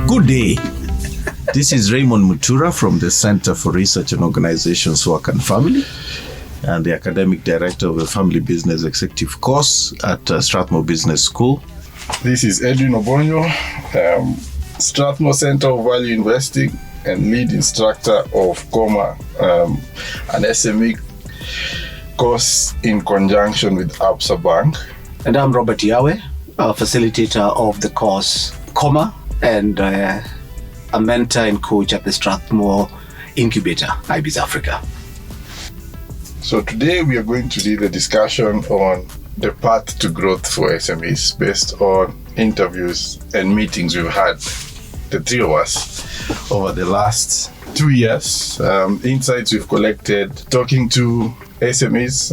Good day. This is Raymond Mutura from the Centre for Research and Organizations, Work and Family, and the Academic Director of the Family Business Executive course at Strathmore Business School. This is Edwin Obonyo, Strathmore Centre of Value Investing and lead instructor of KOMA, an SME course in conjunction with Absa Bank. And I'm Robert Yawe, a facilitator of the course KOMA and a mentor and coach at the Strathmore Incubator, IBIS Africa. So today we are going to do the discussion on the path to growth for SMEs based on interviews and meetings we've had, the three of us, over the last 2 years. Insights we've collected talking to SMEs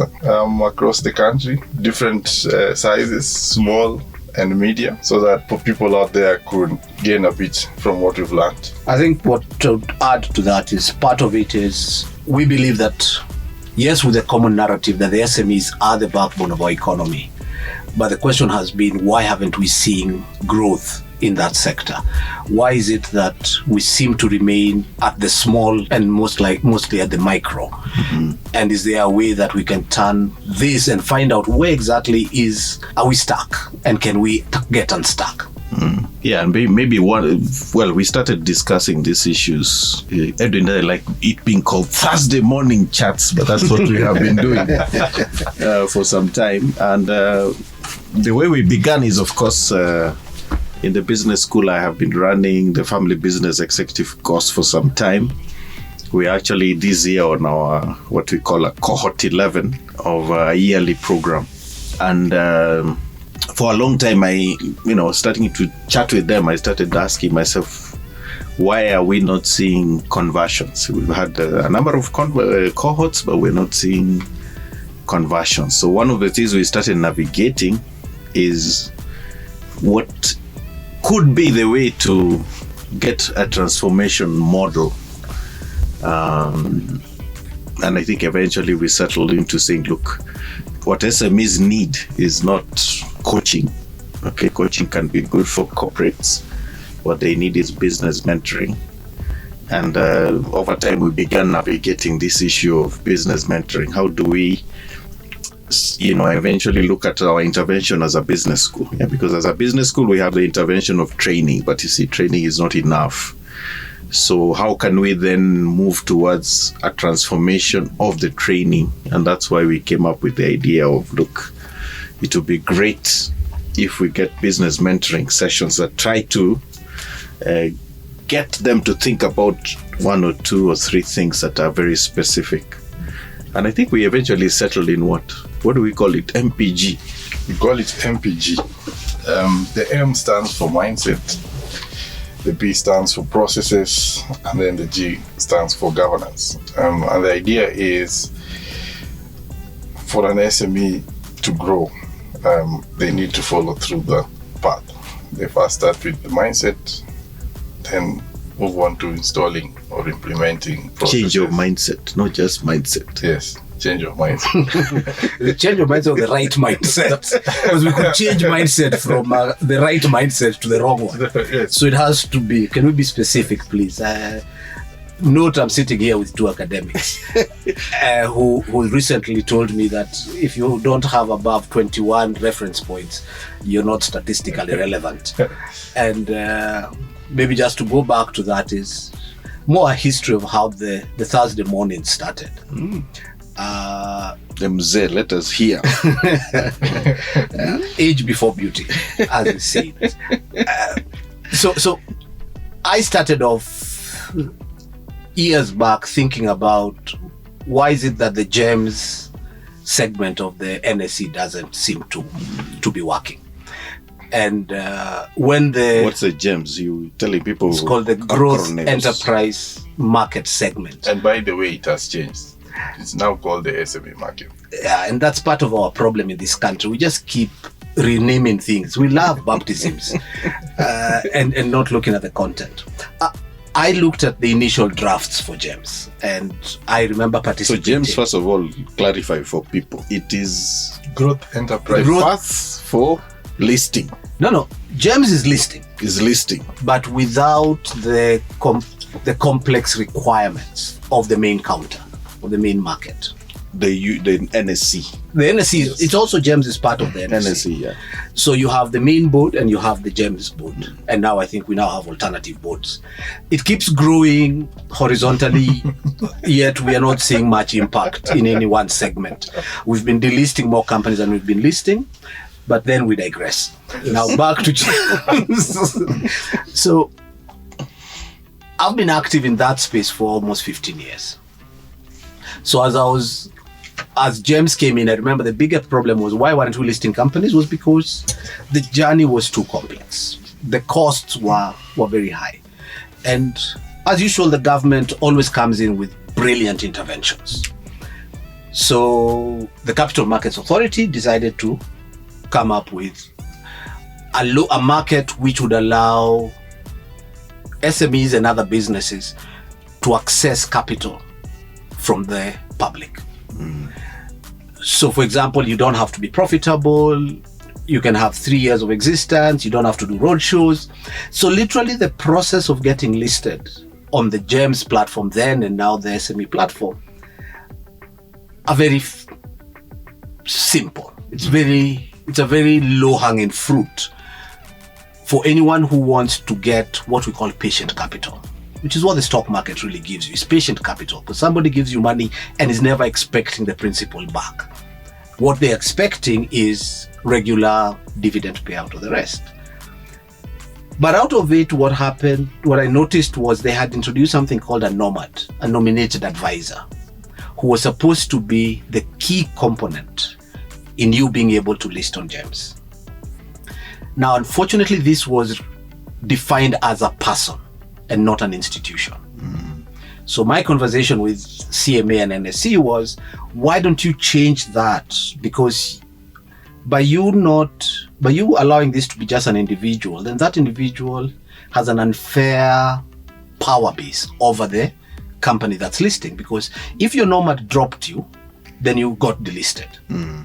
across the country, different sizes, small and media, so that people out there could gain a bit from what we've learned. I think what to add to that is part of it is we believe that, yes, with a common narrative that the SMEs are the backbone of our economy, but the question has been, why haven't we seen growth in that sector? Why is it that we seem to remain at the small and mostly at the micro? Mm-hmm. And is there a way that we can turn this and find out where exactly are we stuck and can we get unstuck? Yeah, and maybe we started discussing these issues. Edwin and I like it being called Thursday morning chats, but that's what we have been doing for some time. And the way we began is, of course, in the business school, I have been running the Family Business Executive course for some time. We actually this year on our what we call a cohort 11 of a yearly program, and for a long time, starting to chat with them, I started asking myself, why are we not seeing conversions? We've had a number of cohorts, but we're not seeing conversions. So one of the things we started navigating is what could be the way to get a transformation model. And I think eventually we settled into saying, look, what SMEs need is not coaching. Okay, coaching can be good for corporates. What they need is business mentoring. And over time, we began navigating this issue of business mentoring. How do we, eventually look at our intervention as a business school? Yeah, because as a business school, we have the intervention of training, but you see, training is not enough. So how can we then move towards a transformation of the training? And that's why we came up with the idea of, look, it would be great if we get business mentoring sessions that try to get them to think about one or two or three things that are very specific. And I think we eventually settled in what do we call it? MPG. We call it MPG. The M stands for mindset, the B stands for processes, and then the G stands for governance. And the idea is for an SME to grow, they need to follow through the path. They first start with the mindset, then move on to installing or implementing processes. Change your mindset, not just mindset. Yes, change your mindset. The change of mindset or the right mindset. Because we could change mindset from the right mindset to the wrong one. Yes. So it has to be, can we be specific, please? Note, I'm sitting here with two academics who recently told me that if you don't have above 21 reference points, you're not statistically relevant. And maybe just to go back to that is more a history of how the Thursday morning started. Let us hear. Age before beauty, as they say. So I started off years back thinking about why is it that the GEMS segment of the NSE doesn't seem to be working. And what's the GEMS? You telling people? It's called the Growth Enterprise Market Segment. And by the way, it has changed. It's now called the SME market. Yeah, and that's part of our problem in this country. We just keep renaming things. We love baptisms and not looking at the content. I looked at the initial drafts for GEMS and I remember participating. So GEMS, first of all, clarify for people. It is Growth Enterprise. Path for Listing. No. GEMS is listing. Is listing. But without the complex requirements of the main counter, of the main market. The NSC. The NSC, Yes. it's also GEMS is part of the NSC. NSC, yeah. So you have the main board and you have the GEMS board. And now I think we now have alternative boards. It keeps growing horizontally, yet we are not seeing much impact in any one segment. We've been delisting more companies than we've been listing, but then we digress. Now back to GEMS. So I've been active in that space for almost 15 years. So as GEMS came in, I remember the bigger problem was why weren't we listing companies was because the journey was too complex. The costs were very high. And as usual, the government always comes in with brilliant interventions. So the Capital Markets Authority decided to come up with a market which would allow SMEs and other businesses to access capital from the public. So for example, you don't have to be profitable, you can have 3 years of existence, you don't have to do roadshows. So literally the process of getting listed on the GEMS platform then and now the SME platform are very simple. It's a very low-hanging fruit for anyone who wants to get what we call patient capital, which is what the stock market really gives you. It's patient capital, because somebody gives you money and is never expecting the principal back. What they're expecting is regular dividend payout or the rest. But out of it, what happened, what I noticed was they had introduced something called a nomad, a nominated advisor, who was supposed to be the key component in you being able to list on GEMS. Now, unfortunately, this was defined as a person and not an institution. So my conversation with CMA and NSC was, why don't you change that? Because by you allowing this to be just an individual, then that individual has an unfair power base over the company that's listing. Because if your nomad dropped you, then you got delisted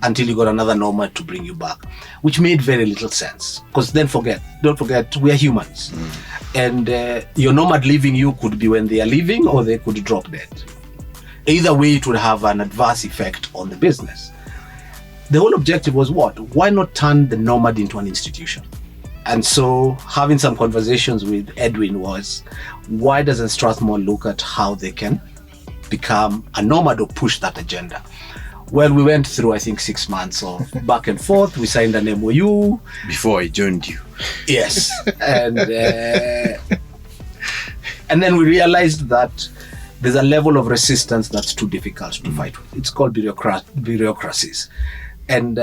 until you got another nomad to bring you back, which made very little sense. Because then don't forget, we are humans. And your nomad leaving you could be when they are leaving, or they could drop dead. Either way, it would have an adverse effect on the business. The whole objective was what? Why not turn the nomad into an institution? And so having some conversations with Edwin was, why doesn't Strathmore look at how they can become a nomad or push that agenda? Well, we went through, I think, 6 months of back and forth. We signed an MOU. Before I joined you. Yes. And then we realized that there's a level of resistance that's too difficult to fight with. It's called bureaucracies. And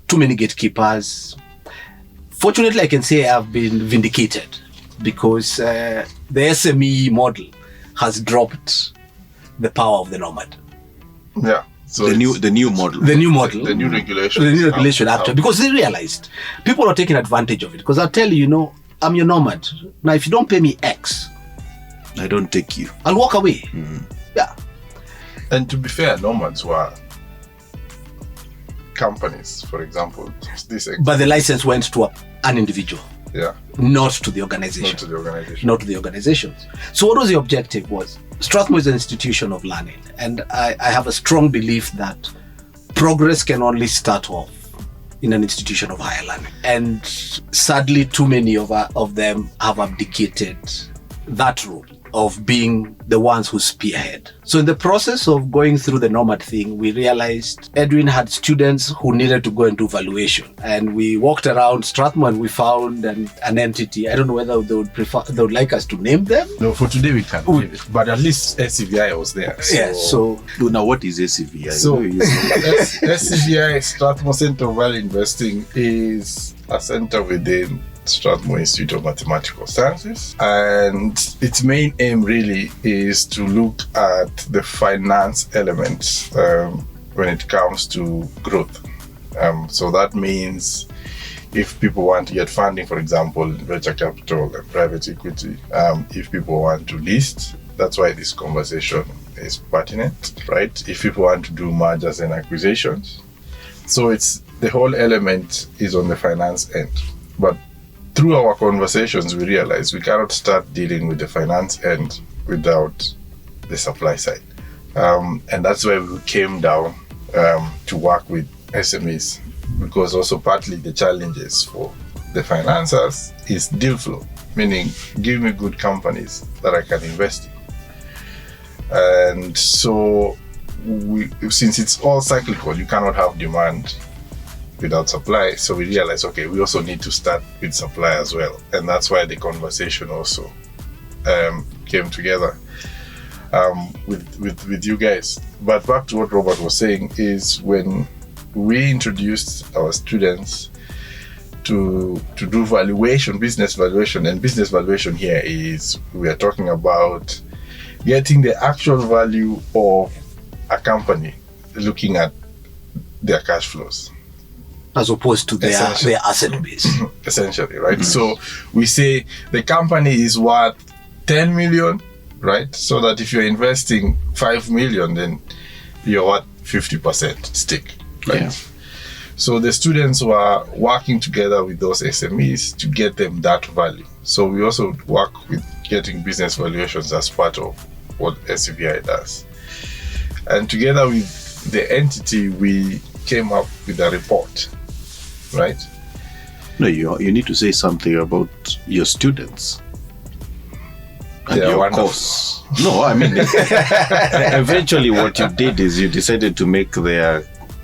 too many gatekeepers. Fortunately, I can say I've been vindicated, because the SME model has dropped the power of the nomad. Yeah. So The new model. the new regulation. After, because they realized people are taking advantage of it. Because I'll tell you, I'm your nomad. Now, if you don't pay me X, I don't take you. I'll walk away. Yeah. And to be fair, nomads were companies, for example. But the license went to an individual. Yeah. Not to the organization. Not to the organizations. So what was the objective was, Strathmore is an institution of learning. And I have a strong belief that progress can only start off in an institution of higher learning. And sadly, too many of them have abdicated that role of being the ones who spearhead. So in the process of going through the nomad thing, we realized Edwin had students who needed to go and do valuation. And we walked around Strathmore and we found an entity. I don't know whether they would like us to name them. No, for today we can't name it. But at least SCVI was there. So Now, what is SCVI? So SCVI, Strathmore Centre of Value Investing, is a center within Strathmore Institute of Mathematical Sciences, and its main aim really is to look at the finance elements when it comes to growth. So that means if people want to get funding, for example, venture capital and private equity, if people want to list, that's why this conversation is pertinent, right? If people want to do mergers and acquisitions, So it's the whole element is on the finance end. But through our conversations, we realized we cannot start dealing with the finance end without the supply side. And that's why we came down to work with SMEs, because also partly the challenges for the financiers is deal flow, meaning give me good companies that I can invest in. And so since it's all cyclical, you cannot have demand without supply. So we realized, okay, we also need to start with supply as well. And that's why the conversation also came together with you guys. But back to what Robert was saying is when we introduced our students to do valuation, business valuation, and business valuation here is we are talking about getting the actual value of a company, looking at their cash flows. As opposed to their asset base. Essentially, right? So we say the company is worth 10 million, right? So that if you're investing 5 million, then you're worth 50% stake, right? Yeah. So the students were working together with those SMEs to get them that value. So we also work with getting business valuations as part of what SCVI does. And together with the entity, we came up with a report, right? No, you need to say something about your students and your course. No, I mean, eventually what you did is you decided to make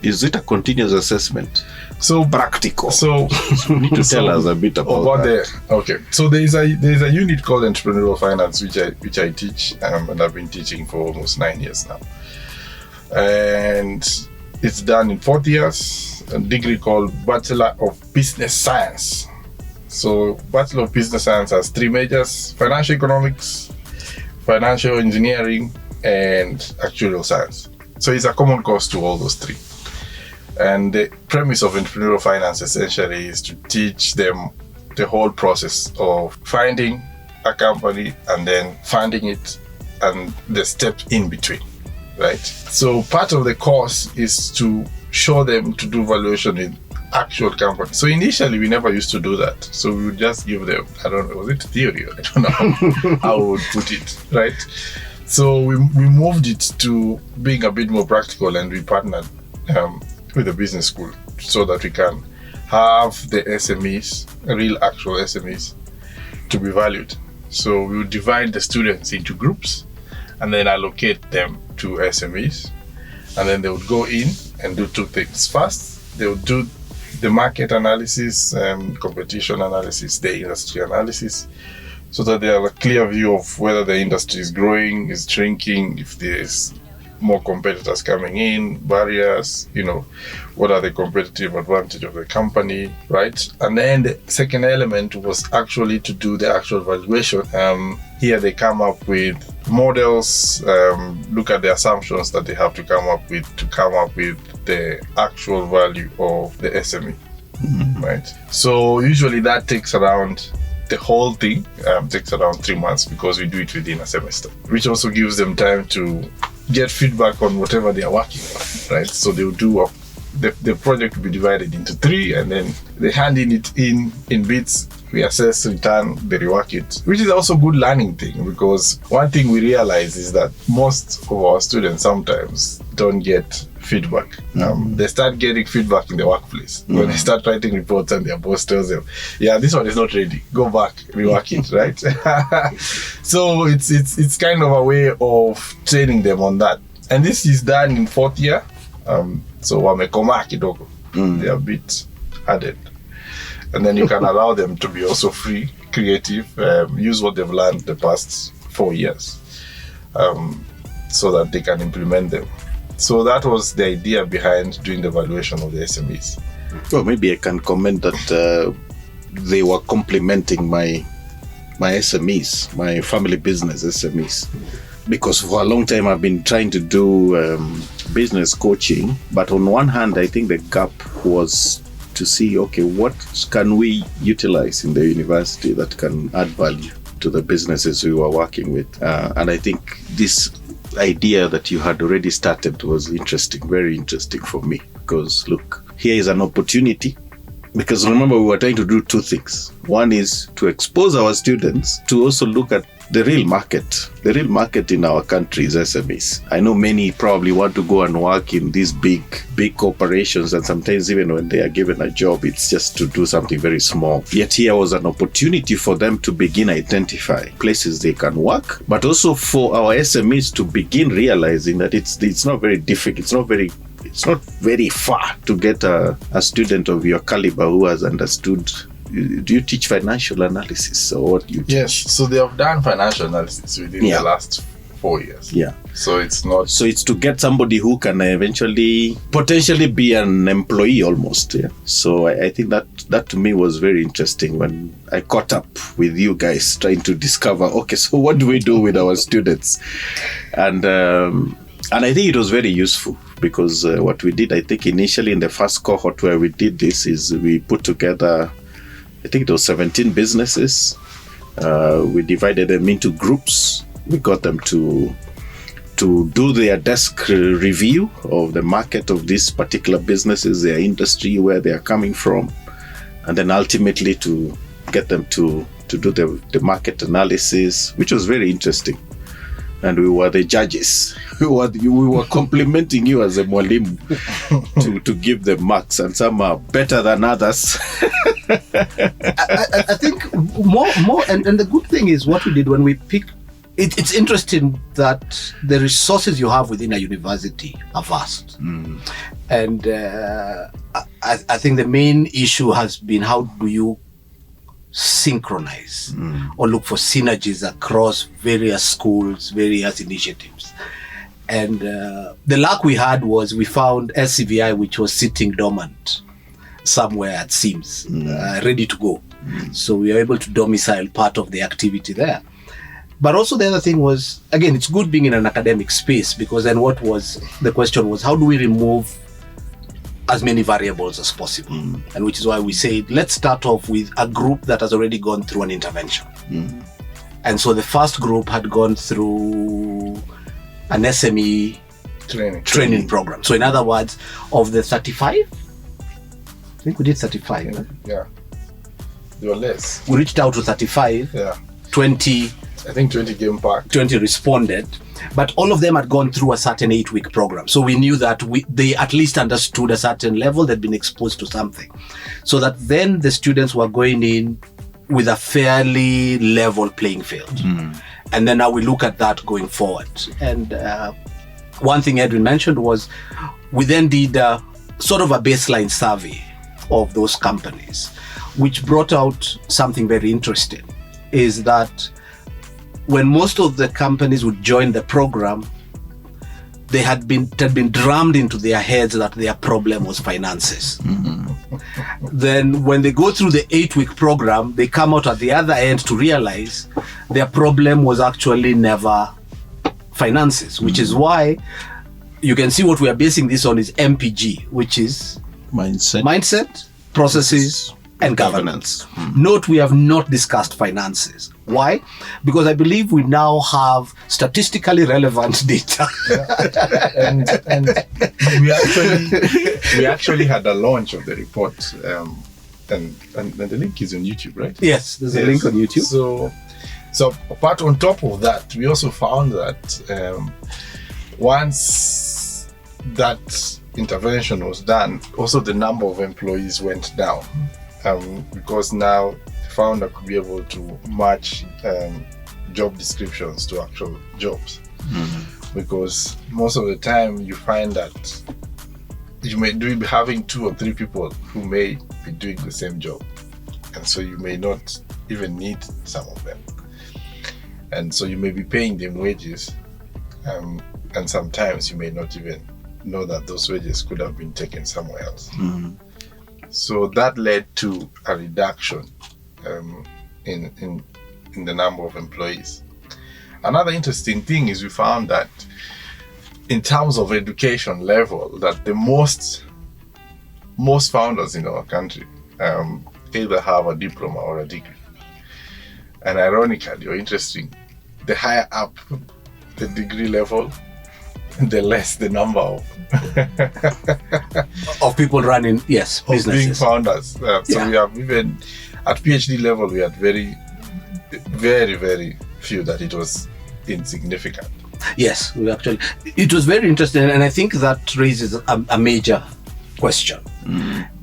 is it a continuous assessment? So practical. So you need to tell us a bit about that. Okay. So there's a unit called entrepreneurial finance which I teach, and I've been teaching for almost 9 years now. And it's done in 4 years, a degree called Bachelor of Business Science. So Bachelor of Business Science has 3 majors: financial economics, financial engineering, and actuarial science. So it's a common course to all those 3. And the premise of entrepreneurial finance essentially is to teach them the whole process of finding a company and then funding it and the steps in between, right? So part of the course is to show them to do valuation in actual companies. So initially we never used to do that. So we would just give them, I don't know, was it theory? I don't know how we would put it, right? So we moved it to being a bit more practical, and we partnered with the business school so that we can have the SMEs, real actual SMEs, to be valued. So we would divide the students into groups and then allocate them to SMEs, and then they would go in and do 2 things. First, they would do the market analysis, competition analysis, the industry analysis, so that they have a clear view of whether the industry is growing, is shrinking, if there's more competitors coming in, barriers, what are the competitive advantage of the company, right? And then the second element was actually to do the actual valuation. Here they come up with models, look at the assumptions that they have to come up with the actual value of the SME, right? So usually that takes around, the whole thing takes around 3 months, because we do it within a semester, which also gives them time to get feedback on whatever they are working on, right? So they'll do the project will be divided into 3, and then they hand it in bits. We assess, return, they rework it, which is also a good learning thing, because one thing we realize is that most of our students sometimes don't get feedback. They start getting feedback in the workplace when they start writing reports and their boss tells them, yeah, this one is not ready, go back, rework it, right? So it's kind of a way of training them on that. And this is done in 4th year. So wamekoma kidogo, they are a bit added. And then you can allow them to be also free, creative, use what they've learned the past 4 years, so that they can implement them. So that was the idea behind doing the valuation of the SMEs. Well, maybe I can comment that they were complementing my SMEs, my family business SMEs, because for a long time I've been trying to do business coaching, but on one hand I think the gap was to see, okay, what can we utilize in the university that can add value to the businesses we were working with, and I think this idea that you had already started was interesting, very interesting for me, because look, here is an opportunity. Because remember, we were trying to do two things. One is to expose our students to also look at the real market. The real market in our country is SMEs. I know many probably want to go and work in these big corporations, and sometimes even when they are given a job, it's just to do something very small. Yet here was an opportunity for them to begin identify places they can work, but also for our SMEs to begin realizing that it's not very difficult. It's not very far to get a student of your caliber who has understood. Do you teach financial analysis, or what do you teach? Yes, so they have done financial analysis within the last 4 years. Yeah. So it's not. So it's to get somebody who can potentially be an employee almost. Yeah. So I think that to me was very interesting when I caught up with you guys trying to discover, okay, so what do we do with our students? And I think it was very useful because what we did, I think initially in the first cohort where we did this is we put together, I think it was 17 businesses. We divided them into groups. We got them to do their desk review of the market of these particular businesses, their industry, where they are coming from, and then ultimately to get them to do the market analysis, which was very interesting. And we were the judges. We were complimenting you as a mwalimu to give them marks, and some are better than others. I think more and the good thing is what we did when we picked. It's interesting that the resources you have within a university are vast, and I think the main issue has been how do you synchronize or look for synergies across various schools, various initiatives. And the luck we had was we found SCVI, which was sitting dormant somewhere at Sims, ready to go. So we were able to domicile part of the activity there. But also the other thing was, again, it's good being in an academic space, because then the question was, how do we remove as many variables as possible? And which is why we said, let's start off with a group that has already gone through an intervention. And so the first group had gone through an SME training program. So in other words, of the 35, I think we did 35. Yeah. There were less. We reached out to 35. Yeah. 20. I think 20 came back. 20 responded, but all of them had gone through a certain 8-week program. So we knew that they at least understood a certain level, they'd been exposed to something. So that then the students were going in with a fairly level playing field. And then now we look at that going forward. And one thing Edwin mentioned was we then did sort of a baseline survey of those companies, which brought out something very interesting, is that when most of the companies would join the program, it had been drummed into their heads that their problem was finances. Then when they go through the 8-week program, they come out at the other end to realize their problem was actually never finances, which is why you can see what we are basing this on is MPG, which is mindset, processes, and governance. Note, we have not discussed finances. Why? Because I believe we now have statistically relevant data. and we actually had a launch of the report, and the link is on YouTube, right? Yes, there's a link on YouTube. So apart on top of that, we also found that once that intervention was done, also the number of employees went down. Because now the founder could be able to match job descriptions to actual jobs. Because most of the time you find that you may be having 2 or 3 people who may be doing the same job, and so you may not even need some of them, and so you may be paying them wages, and sometimes you may not even know that those wages could have been taken somewhere else. So that led to a reduction in the number of employees. Another interesting thing is we found that in terms of education level, that the most founders in our country either have a diploma or a degree. And ironically or interesting, the higher up the degree level, the less the number of people running, yes, of being businesses. founders. So we have even at PhD level, we had very, very few that it was insignificant. Yes, it was very interesting, and I think that raises a major question.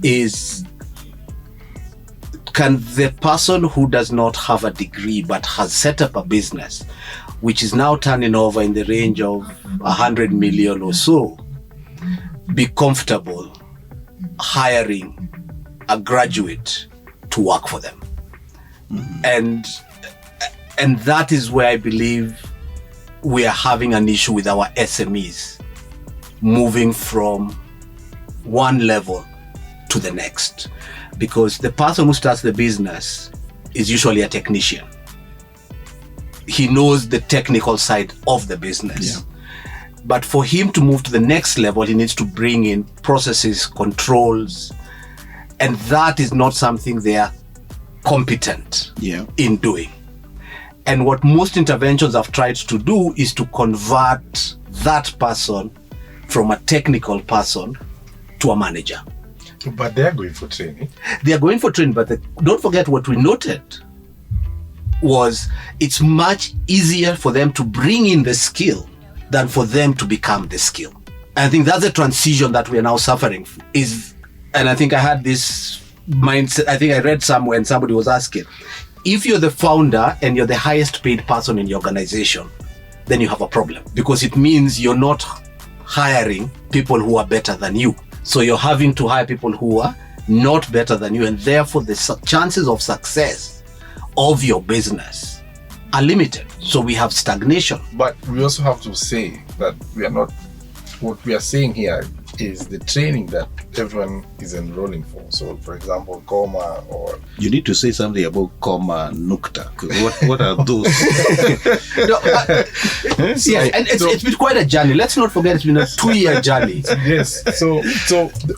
Is, can the person who does not have a degree but has set up a business which is now turning over in the range of 100 million or so be comfortable hiring a graduate to work for them? And that is where I believe we are having an issue with our SMEs moving from one level to the next, because the person who starts the business is usually a technician. He knows the technical side of the business. But for him to move to the next level, he needs to bring in processes, controls, and that is not something they are competent in doing. And what most interventions have tried to do is to convert that person from a technical person to a manager. But they are going for training. They are going for training, but don't forget what we noted was it's much easier for them to bring in the skill than for them to become the skill. I think that's the transition that we are now suffering and I think I had this mindset. I think I read somewhere and somebody was asking, if you're the founder and you're the highest paid person in your organization, then you have a problem, because it means you're not hiring people who are better than you. So you're having to hire people who are not better than you, and therefore the chances of success of your business are limited. So we have stagnation. But we also have to say that what we are saying here is the training that everyone is enrolling for. So, for example, KOMA or... You need to say something about KOMA Nukta. What are those? Yes, and it's been quite a journey. Let's not forget it's been a 2-year journey. Yes. So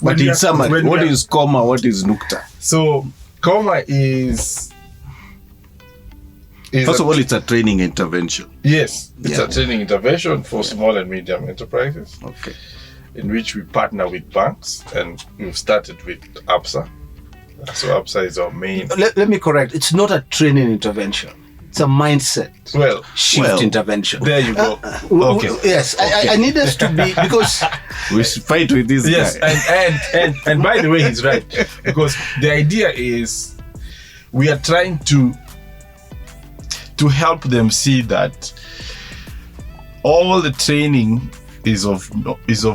but in summary, what is KOMA? What is Nukta? So, KOMA is first of all, it's a training intervention. Yes, it's a training intervention for small and medium enterprises. Okay. In which we partner with banks, and we've started with ABSA. So ABSA is our main... Let me correct. It's not a training intervention. It's a mindset shift intervention. There you go. Okay. Yes, I need us to be, because... We fight with this guy. And by the way, he's right. Because the idea is we are trying to help them see that all the training is of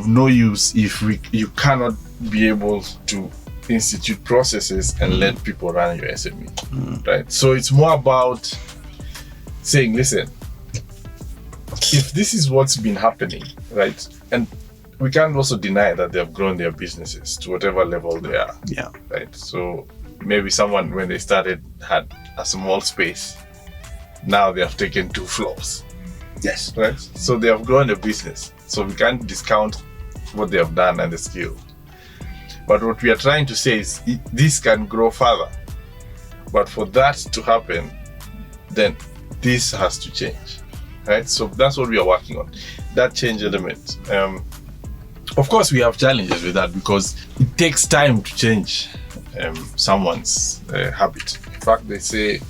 no use if you cannot be able to institute processes and let people run your SME, right? So it's more about saying, listen, if this is what's been happening, right? And we can't also deny that they have grown their businesses to whatever level they are, right? So maybe someone, when they started, had a small space. Now they have taken 2 floors. Yes. Right? So they have grown a business. So we can't discount what they have done and the skill. But what we are trying to say is this can grow further. But for that to happen, then this has to change. Right? So that's what we are working on. That change element. Of course, we have challenges with that because it takes time to change someone's habit. In fact, they say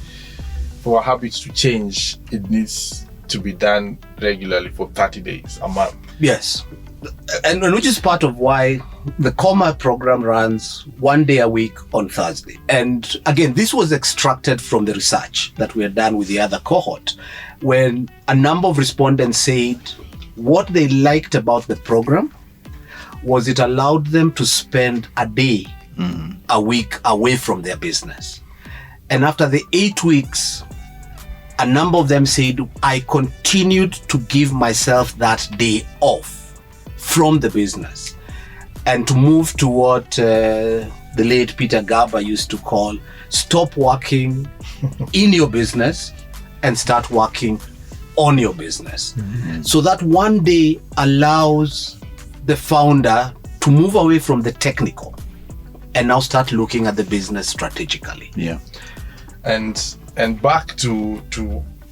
for a habit to change, it needs to be done regularly for 30 days, a month. Yes. And which is part of why the KOMA program runs 1 day a week on Thursday. And again, this was extracted from the research that we had done with the other cohort, when a number of respondents said what they liked about the program was it allowed them to spend a day a week away from their business. And after the 8 weeks, a number of them said, I continued to give myself that day off from the business and to move to what the late Peter Garber used to call stop working in your business and start working on your business. So that 1 day allows the founder to move away from the technical and now start looking at the business strategically. Yeah. And back to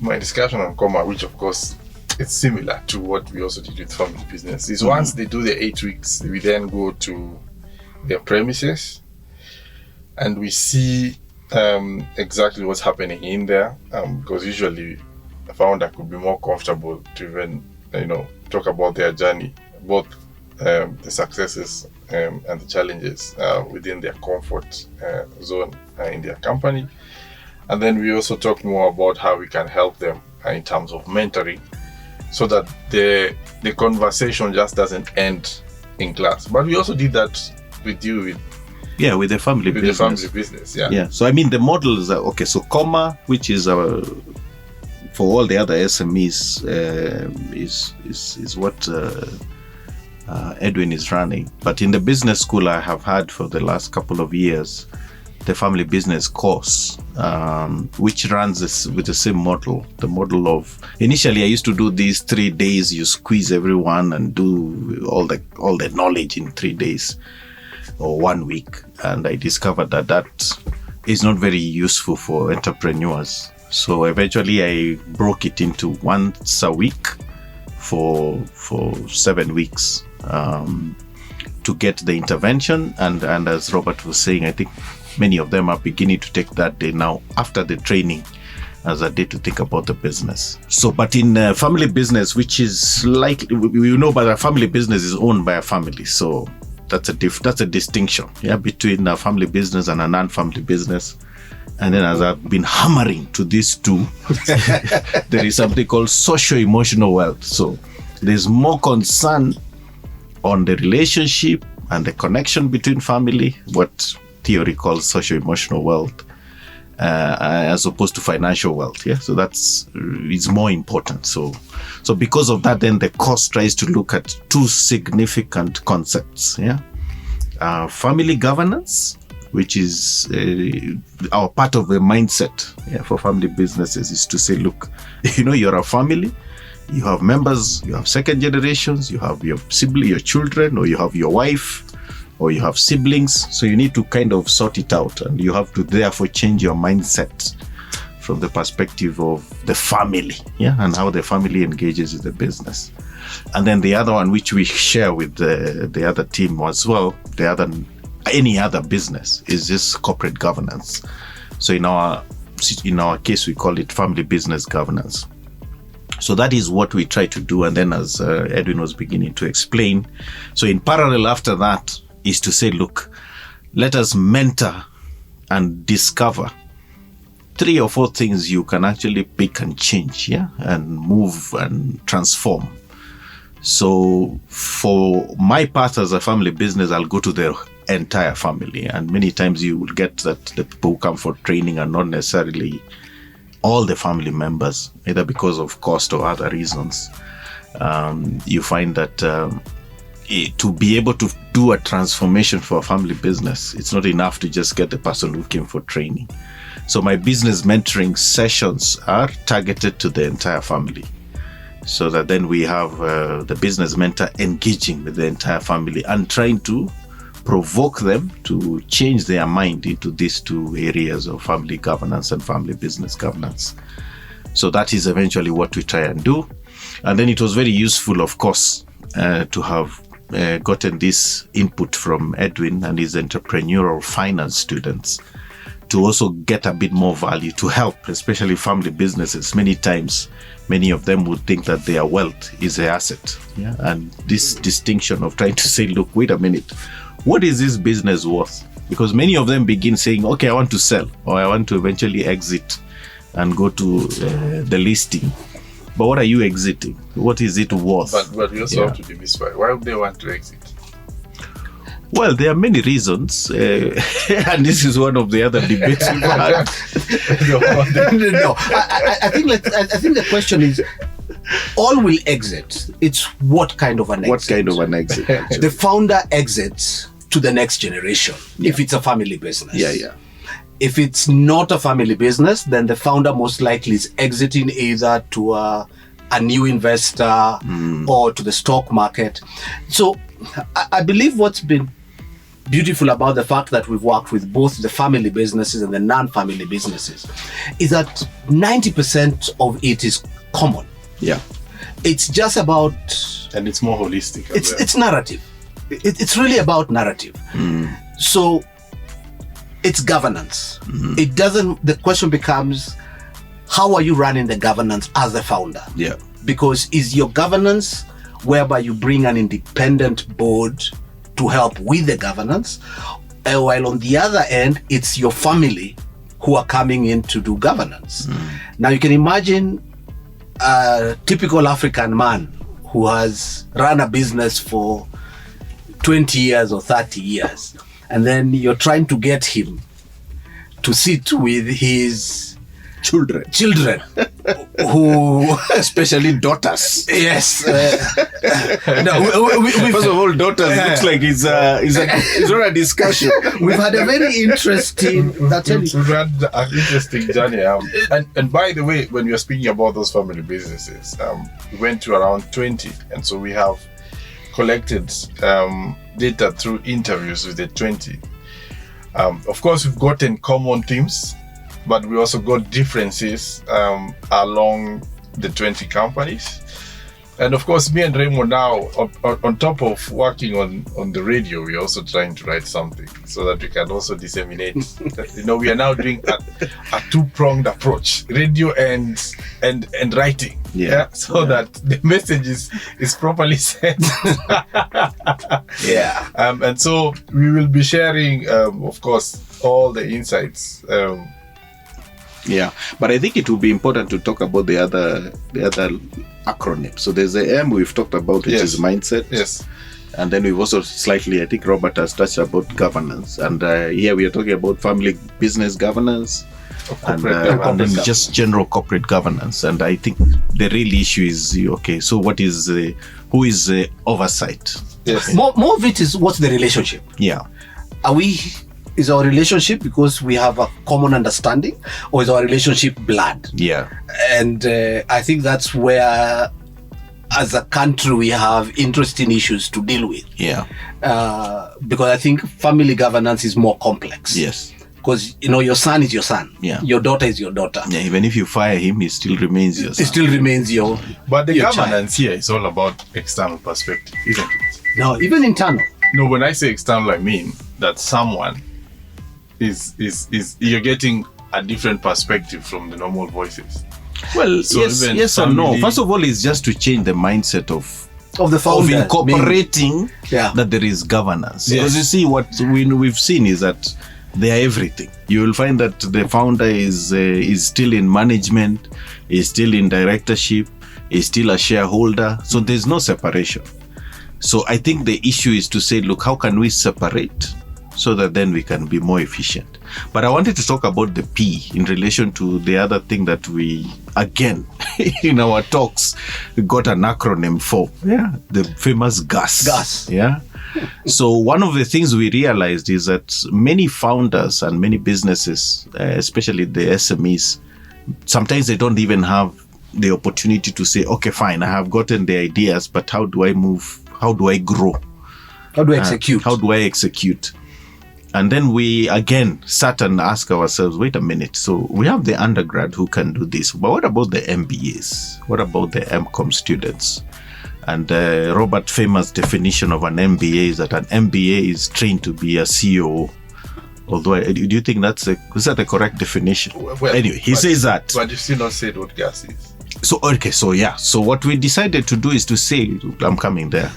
my discussion on KOMA, which of course it's similar to what we also did with family business. Is once they do the 8 weeks, we then go to their premises and we see exactly what's happening in there, because usually a founder could be more comfortable to even talk about their journey, both the successes and the challenges within their comfort zone in their company. And then we also talk more about how we can help them in terms of mentoring, so that the conversation just doesn't end in class. But we also did that with you with the family business. The family business, yeah. So I mean, the models are okay. So KOMA, which is our, for all the other SMEs, is what Edwin is running. But in the business school, I have had for the last couple of years the family business course, which runs with the same model. The model of, initially I used to do these 3 days, you squeeze everyone and do all the knowledge in 3 days or 1 week. And I discovered that is not very useful for entrepreneurs. So eventually I broke it into once a week for 7 weeks to get the intervention. And as Robert was saying, I think many of them are beginning to take that day now after the training as a day to think about the business. So, but in family business, which is like, but a family business is owned by a family. So that's a distinction, between a family business and a non-family business. And then as I've been hammering to these two, there is something called socio-emotional wealth. So there's more concern on the relationship and the connection between family, what theory calls socio-emotional wealth, as opposed to financial wealth. So it's more important. So because of that, then the course tries to look at two significant concepts. Family governance, which is our part of the mindset for family businesses, is to say, look, you're a family, you have members, you have second generations, you have your sibling, your children, or you have your wife, or you have siblings. So you need to kind of sort it out, and you have to therefore change your mindset from the perspective of the family, and how the family engages with the business. And then the other one, which we share with the other team as well, any other business, is this corporate governance. So in our case, we call it family business governance. So that is what we try to do. And then, as Edwin was beginning to explain, so in parallel after that is to say, look, let us mentor and discover 3 or 4 things you can actually pick and change, and move and transform. So for my part as a family business, I'll go to the entire family. And many times you will get that the people who come for training are not necessarily all the family members, either because of cost or other reasons. You find that to be able to do a transformation for a family business, it's not enough to just get the person who came for training. So my business mentoring sessions are targeted to the entire family, so that then we have the business mentor engaging with the entire family and trying to provoke them to change their mind into these 2 areas of family governance and family business governance. So that is eventually what we try and do. And then it was very useful, of course, to have gotten this input from Edwin and his entrepreneurial finance students, to also get a bit more value, to help, especially family businesses. Many times, many of them would think that their wealth is an asset. And this distinction of trying to say, look, wait a minute, what is this business worth? Because many of them begin saying, okay, I want to sell, or I want to eventually exit and go to the listing. But what are you exiting? What is it worth? But we also have to demystify. Why would they want to exit? Well, there are many reasons, and this is one of the other debates we've had. No. I think the question is, all will exit. It's what kind of an exit? What kind of an exit? Actually? The founder exits to the next generation, if it's a family business. If it's not a family business, then the founder most likely is exiting either to a new investor or to the stock market. So I believe what's been beautiful about the fact that we've worked with both the family businesses and the non-family businesses is that 90% of it is common. it's just about, And it's more holistic. it's narrative. It's really about narrative. So it's governance. It doesn't, the question becomes, how are you running the governance as a founder? Yeah. Because is your governance whereby you bring an independent board to help with the governance, while on the other end, it's your family who are coming in to do governance. Now you can imagine a typical African man who has run a business for 20 years or 30 years, and then you're trying to get him to sit with his Children. Who Especially daughters. yes First of all, daughters looks like it's not a discussion. we've had a very interesting We've had an interesting journey. And by the way, when we are speaking about those family businesses, we went to around 20. And so we have collected data through interviews with the 20. Of course, we've gotten common themes, but we also got differences along the 20 companies. And of course, me and Raymond now, on top of working on the radio, we're also trying to write something so that we can also disseminate. We are now doing a two-pronged approach, radio and writing. So that the message is properly sent. And so we will be sharing, of course, all the insights. But I think it will be important to talk about the other acronym. So there's the M we've talked about, which is mindset. Yes. And then we've also slightly, I think Robert has touched about governance. And here we are talking about family business governance and then just general corporate governance. And I think the real issue is, so what is, who is the oversight? Yes. more of it is, what's the relationship? Is our relationship because we have a common understanding, or is our relationship blood? And I think that's where, as a country, we have interesting issues to deal with. Because I think family governance is more complex. Because your son is your son. Your daughter is your daughter. Even if you fire him, he still remains your son. It still remains your. But the your governance child. here is all about external perspective, isn't it? No, even internal. No, when I say external, I mean that someone is you're getting a different perspective from the normal voices. Well, So yes and no. First of all, it's just to change the mindset Of the founder. of incorporating that there is governance. Because you see, what we've seen is that they are everything. You will find that the founder is still in management, is still in directorship, is still a shareholder. So there's no separation. So I think the issue is to say, look, how can we separate so that then we can be more efficient? But I wanted to talk about the P in relation to the other thing that we, again, in our talks, we got an acronym for, the famous GAS. So one of the things we realized is that many founders and many businesses, especially the SMEs, sometimes they don't even have the opportunity to say, okay, fine, I have gotten the ideas, but how do I move? How do I grow? How do I execute? How do I execute? And then we again sat and asked ourselves, wait a minute, so we have the undergrad who can do this, but what about the MBAs? What about the MCOM students? And Robert's famous definition of an MBA is that an MBA is trained to be a CEO. Although, do you think is that a correct definition? Well, anyway, he says that. But you've still not said what GAS is. So what we decided to do is to say, I'm coming there.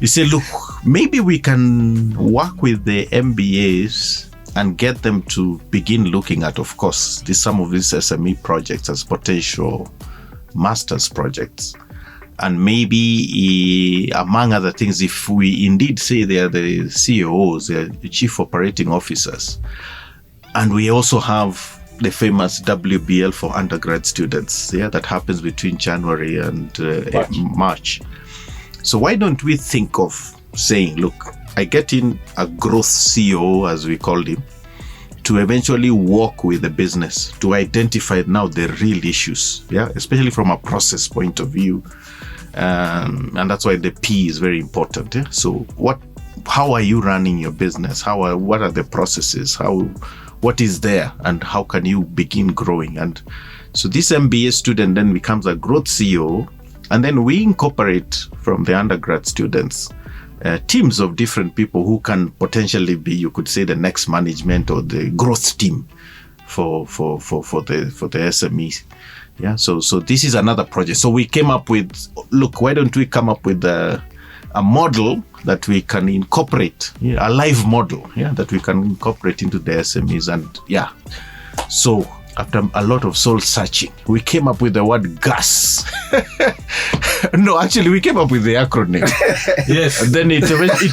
You say, look, maybe we can work with the MBAs and get them to begin looking at, of course, some of these SME projects as potential master's projects. And maybe, among other things, if we indeed say they are the CEOs, they are the chief operating officers, and we also have the famous WBL for undergrad students, that happens between January and March. So why don't we think of saying, look, I get in a growth CEO, as we called him, to eventually work with the business to identify now the real issues, especially from a process point of view. And that's why the P is very important. So how are you running your business? What are the processes? What is there, and how can you begin growing? And so this MBA student then becomes a growth CEO, And then we incorporate from the undergrad students teams of different people who can potentially be, you could say, the next management or the growth team for the SMEs. Yeah. So this is another project. So we came up with, look, why don't we come up with a model that we can incorporate, a live model, that we can incorporate into the SMEs. And so after a lot of soul searching, we came up with the word GAS. No, actually, we came up with the acronym. Yes. And then it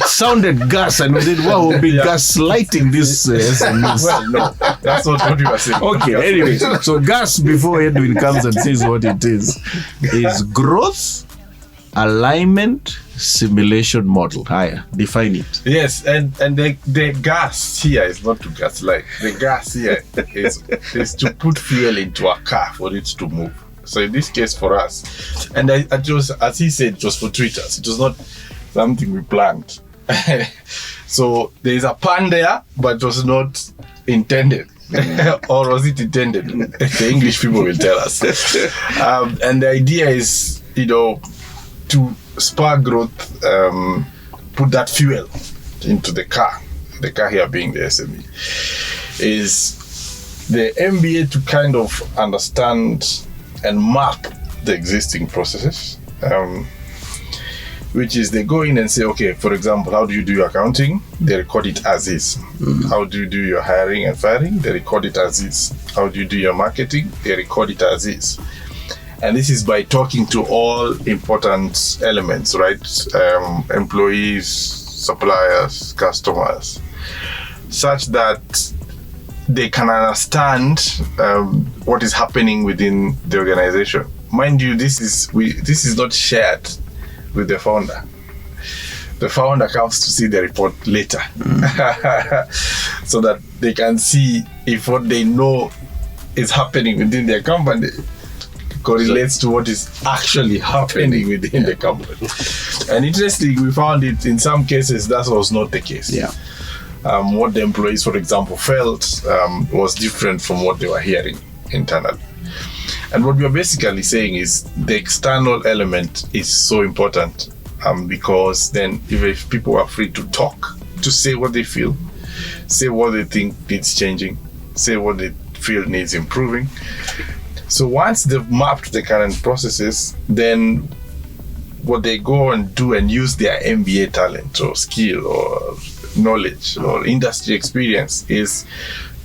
sounded GAS, and we said, wow, we'll be gaslighting this SMEs. Well, no, that's not what you were saying. Okay, anyway, so GAS, before Edwin comes and says what it is growth, alignment, simulation model. Higher, define it. Yes, and the gas here is not to gaslight. The gas here is to put fuel into a car for it to move. So in this case for us, and I just, as he said, it was fortuitous. It was not something we planned. So there is a pun there, but it was not intended. Or was it intended? The English people will tell us. And the idea is, to spark growth, put that fuel into the car here being the SME, is the MBA to kind of understand and map the existing processes, which is they go in and say, okay, for example, how do you do your accounting? They record it as is. How do you do your hiring and firing? They record it as is. How do you do your marketing? They record it as is. And this is by talking to all important elements, right? Employees, suppliers, customers, such that they can understand what is happening within the organization. Mind you, this is not shared with the founder. The founder comes to see the report later, so that they can see if what they know is happening within their company correlates to what is actually happening within the company. And interestingly, we found it in some cases that was not the case. Yeah. What the employees, for example, felt was different from what they were hearing internally. And what we are basically saying is the external element is so important, because then if people are free to talk, to say what they feel, say what they think needs changing, say what they feel needs improving. So once they've mapped the current processes, then what they go and do and use their MBA talent or skill or knowledge or industry experience is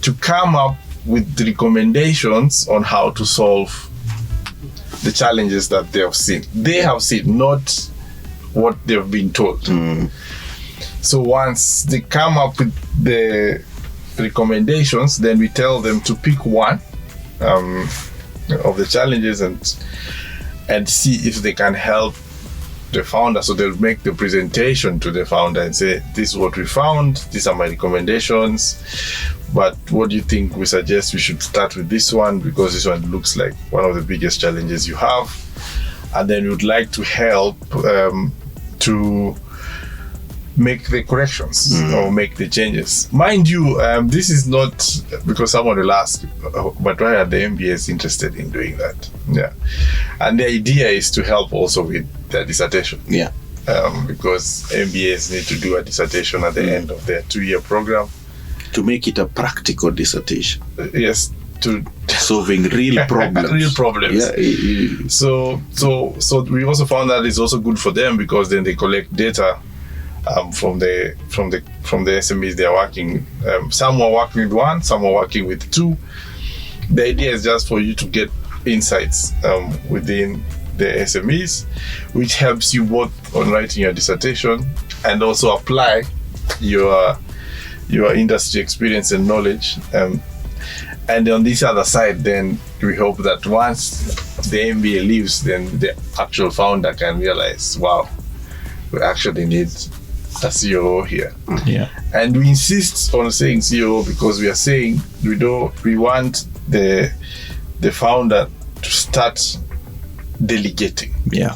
to come up with recommendations on how to solve the challenges that they have seen. They have seen, not what they've been told. So once they come up with the recommendations, then we tell them to pick one of the challenges and see if they can help the founder. So they'll make the presentation to the founder and say, this is what we found, these are my recommendations, but what do you think? We suggest we should start with this one because this one looks like one of the biggest challenges you have, and then we would like to help to make the corrections or make the changes. Mind you, this is not because someone will ask, but why are the MBAs interested in doing that? Yeah, and the idea is to help also with their dissertation. Yeah, because MBAs need to do a dissertation at the end of their 2-year program to make it a practical dissertation. Yes, to solving real problems. Real problems. Yeah. So we also found that it's also good for them because then they collect data from the SMEs they are working. Some are working with one, some are working with two. The idea is just for you to get insights within the SMEs, which helps you both on writing your dissertation and also apply your industry experience and knowledge. And on this other side, then we hope that once the MBA leaves, then the actual founder can realize, wow, we actually need a COO here. Yeah. And we insist on saying COO because we are saying we want the founder to start delegating. Yeah.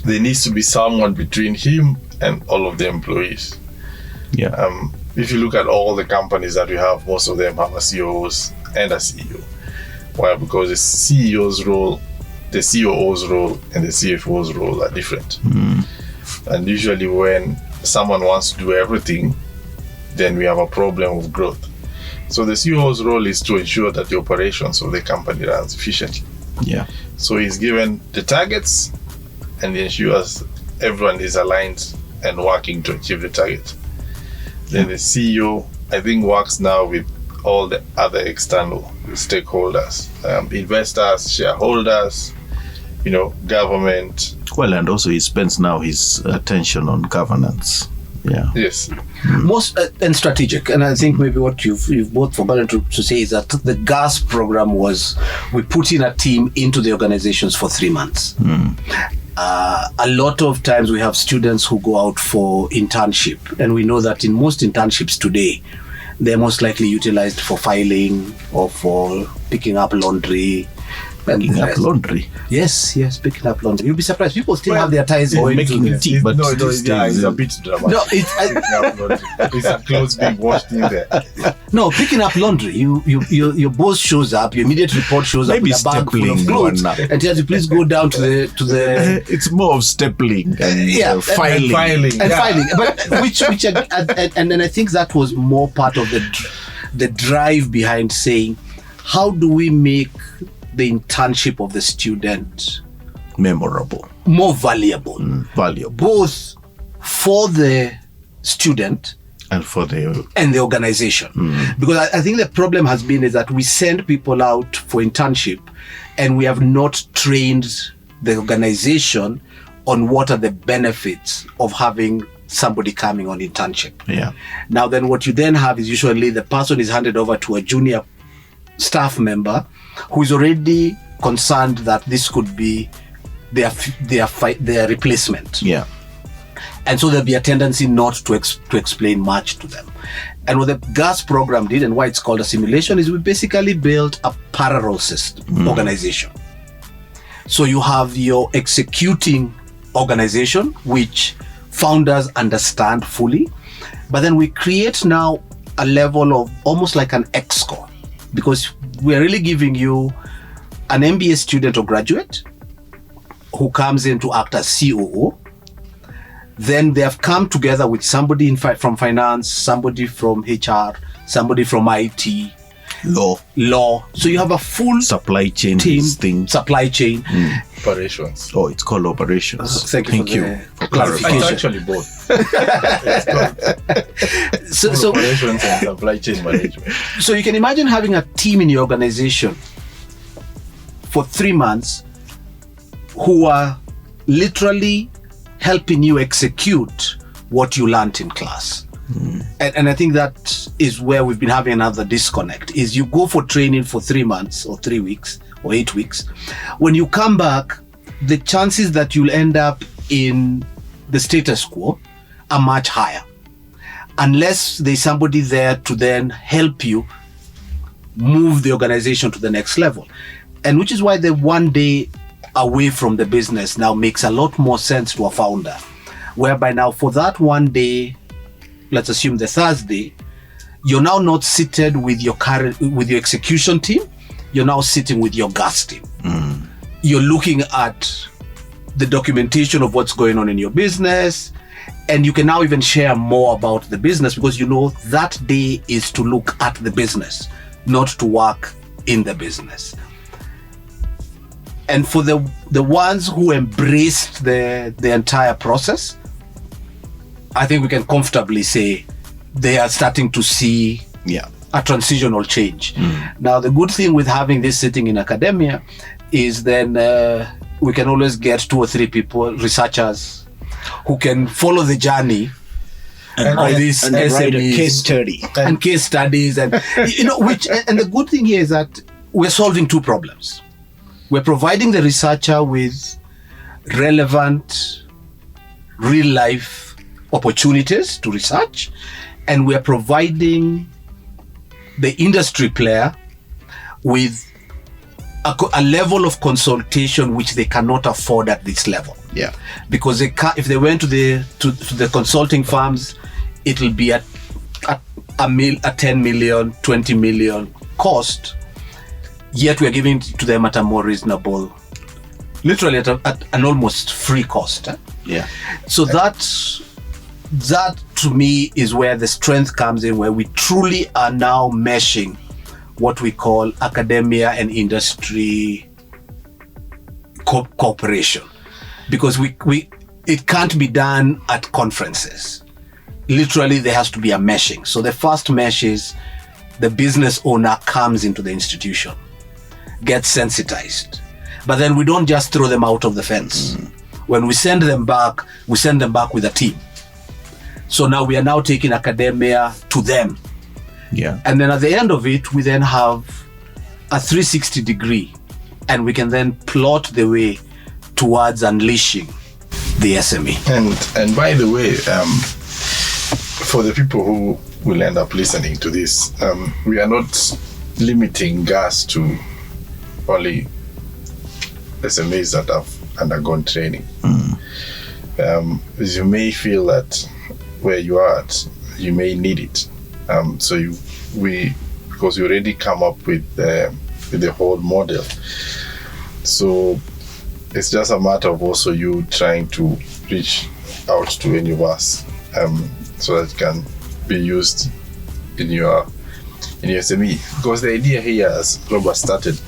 There needs to be someone between him and all of the employees. Yeah. If you look at all the companies that we have, most of them have a COO and a CEO. Why? Because the CEO's role the COO's role and the CFO's role are different. And usually when someone wants to do everything, then we have a problem of growth. So the COO's role is to ensure that the operations of the company runs efficiently. Yeah. So he's given the targets and ensures everyone is aligned and working to achieve the target. Then the CEO, I think, works now with all the other external stakeholders, investors, shareholders, government. Well, and also he spends now his attention on governance. Yeah. Yes. Most and strategic. And I think maybe what you've both forgotten to say is that the gas program was, we put in a team into the organizations for 3 months. A lot of times we have students who go out for internship, and we know that in most internships today, they're most likely utilized for filing or for picking up laundry. Picking up laundry? Yes, picking up laundry. You'll be surprised. People still have their ties going making to tea, but it's a bit dramatic. No, It's a clothes being washed in there. No, picking up laundry. Your boss shows up. Your immediate report shows up Maybe with a bag full of stapling clothes one up. and tells you, please go down to the It's more of stapling and filing. filing. But which and then I think that was more part of the drive behind saying, how do we make the internship of the student Memorable. more valuable, Valuable. both for the student And for the... and the organization. Because I think the problem has been is that we send people out for internship and we have not trained the organization on what are the benefits of having somebody coming on internship. Yeah. Now then what you then have is usually the person is handed over to a junior staff member who is already concerned that this could be their replacement. Yeah. And so there'll be a tendency not to explain much to them. And what the GAS program did, and why it's called a simulation, is we basically built a parallel system organization. So you have your executing organization, which founders understand fully, but then we create now a level of almost like an EXCO, because we're really giving you an MBA student or graduate who comes in to act as COO. Then they have come together with somebody from finance, somebody from HR, somebody from IT, law. So you have a full supply chain team, supply chain. Operations. Oh, it's called operations. Thank you for clarification. It's actually both. So operations and supply chain management. So you can imagine having a team in your organization for 3 months who are literally helping you execute what you learned in class. And I think that is where we've been having another disconnect, is you go for training for 3 months or 3 weeks or 8 weeks. When you come back, the chances that you'll end up in the status quo are much higher, unless there's somebody there to then help you move the organization to the next level. And which is why the 1 day away from the business now makes a lot more sense to a founder, whereby now for that 1 day, let's assume the Thursday, you're now not seated with your execution team, you're now sitting with your GAS team. You're looking at the documentation of what's going on in your business, and you can now even share more about the business, because you know that day is to look at the business, not to work in the business. And for the ones who embraced the entire process, I think we can comfortably say they are starting to see a transitional change. Now, the good thing with having this sitting in academia is then we can always get 2 or 3 people, researchers, who can follow the journey of these and SMEs, write a case study and case studies, and and the good thing here is that we're solving 2 problems. We're providing the researcher with relevant, real-life opportunities to research, and we're providing the industry player with a level of consultation which they cannot afford at this level. Yeah. Because if they went to the consulting firms, it will be a 10 million, 20 million cost. Yet we're giving to them at a more reasonable literally at an almost free cost. Yeah. So that to me is where the strength comes in, where we truly are now meshing what we call academia and industry cooperation, because it can't be done at conferences. Literally, there has to be a meshing. So the first mesh is the business owner comes into the institution, gets sensitized, but then we don't just throw them out of the fence. When we send them back with a team. So now we are now taking academia to them. Yeah. And then at the end of it, we then have a 360 degree, and we can then plot the way towards unleashing the SME. And by the way, for the people who will end up listening to this, we are not limiting gas to only SMEs that have undergone training. You may feel that where you are at, you may need it. Because you already come up with the whole model. So it's just a matter of also you trying to reach out to any of us, so that it can be used in your SME. Because the idea here, as Robert started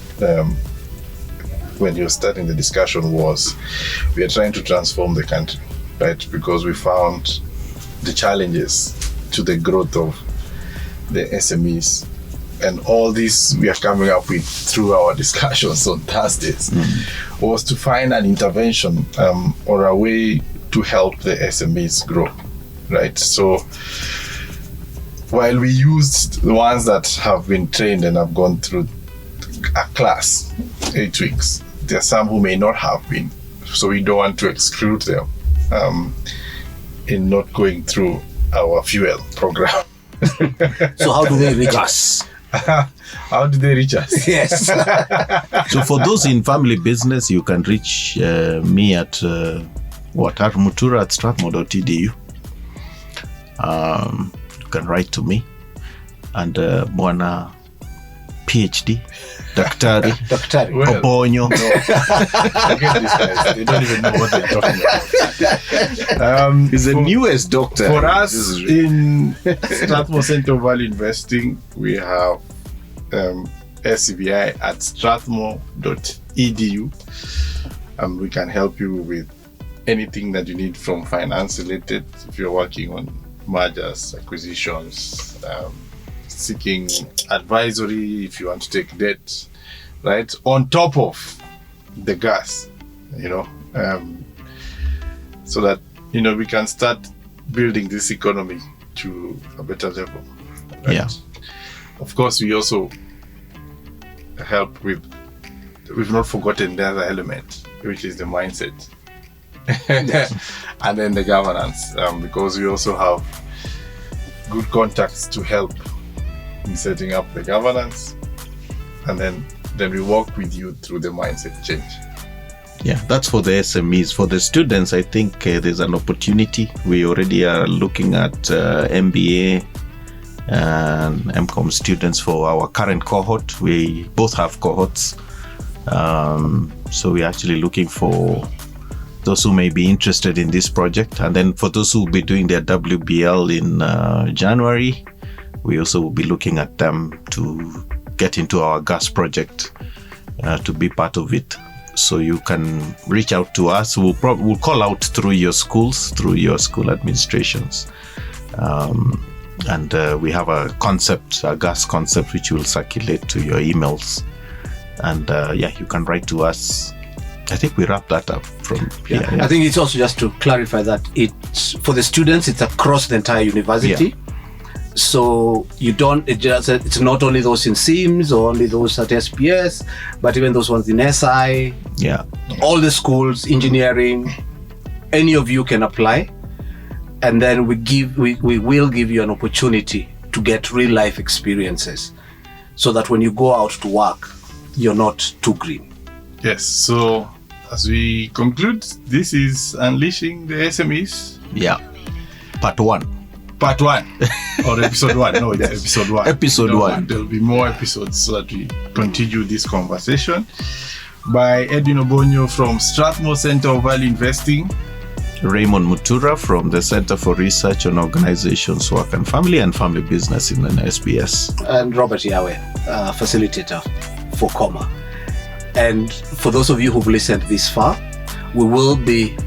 when you were starting the discussion, was we are trying to transform the country, right? Because we found the challenges to the growth of the SMEs, and all this we are coming up with through our discussions on Thursdays was to find an intervention or a way to help the SMEs grow, right? So while we used the ones that have been trained and have gone through a class 8 weeks, there are some who may not have been, so we don't want to exclude them in not going through our fuel program. So how do they reach us? How do they reach us? Yes. So for those in family business, you can reach me at Mutura at strathmore.edu. You can write to me, and Bwana PhD Daktari Obonyo. Forget these guys. They don't even know what they're talking about. He's the newest doctor. For us in Strathmore Centre of Value Investing, we have SCBI at strathmore.edu. We can help you with anything that you need from finance related. If you're working on mergers, acquisitions, seeking advisory, if you want to take debt, right, on top of the gas, so that we can start building this economy to a better level, right? Yeah. Of course, we also help with, we've not forgotten the other element, which is the mindset. And then the governance, because we also have good contacts to help in setting up the governance, and then we work with you through the mindset change. Yeah, that's for the SMEs. For the students, I think there's an opportunity. We already are looking at MBA and MCOM students for our current cohort. We both have cohorts. So we're actually looking for those who may be interested in this project. And then for those who will be doing their WBL in January, we also will be looking at them to get into our gas project, to be part of it. So you can reach out to us. We'll call out through your schools, through your school administrations. And we have a gas concept, which will circulate to your emails. And you can write to us. I think we wrap that up from here. Yeah. I think it's also just to clarify that it's for the students, it's across the entire university. Yeah. So it's not only those in SIMS or only those at SPS, but even those ones in SI. Yeah. All the schools, engineering, any of you can apply. And then we will give you an opportunity to get real life experiences, so that when you go out to work, you're not too green. Yes. So as we conclude, this is Unleashing the SMEs. Yeah. Part 1. Part 1 or episode 1. No, it's episode 1. Episode 1. There'll be more episodes so that we continue this conversation. by Edwin Obonyo from Strathmore Centre of Value Investing. Raymond Mutura from the Centre for Research on Organizations, Work and Family Business in an SBS. And Robert Yawe, facilitator for KOMA. And for those of you who've listened this far, we will be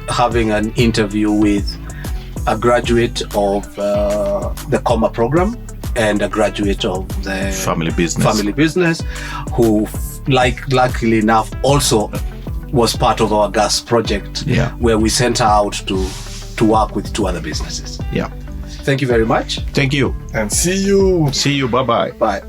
having an interview with a graduate of the KOMA program and a graduate of the Family Business, who, luckily enough, also was part of our gas project, where we sent her out to work with 2 other businesses. Yeah. Thank you very much. Thank you. And see you. See you. Bye-bye. Bye.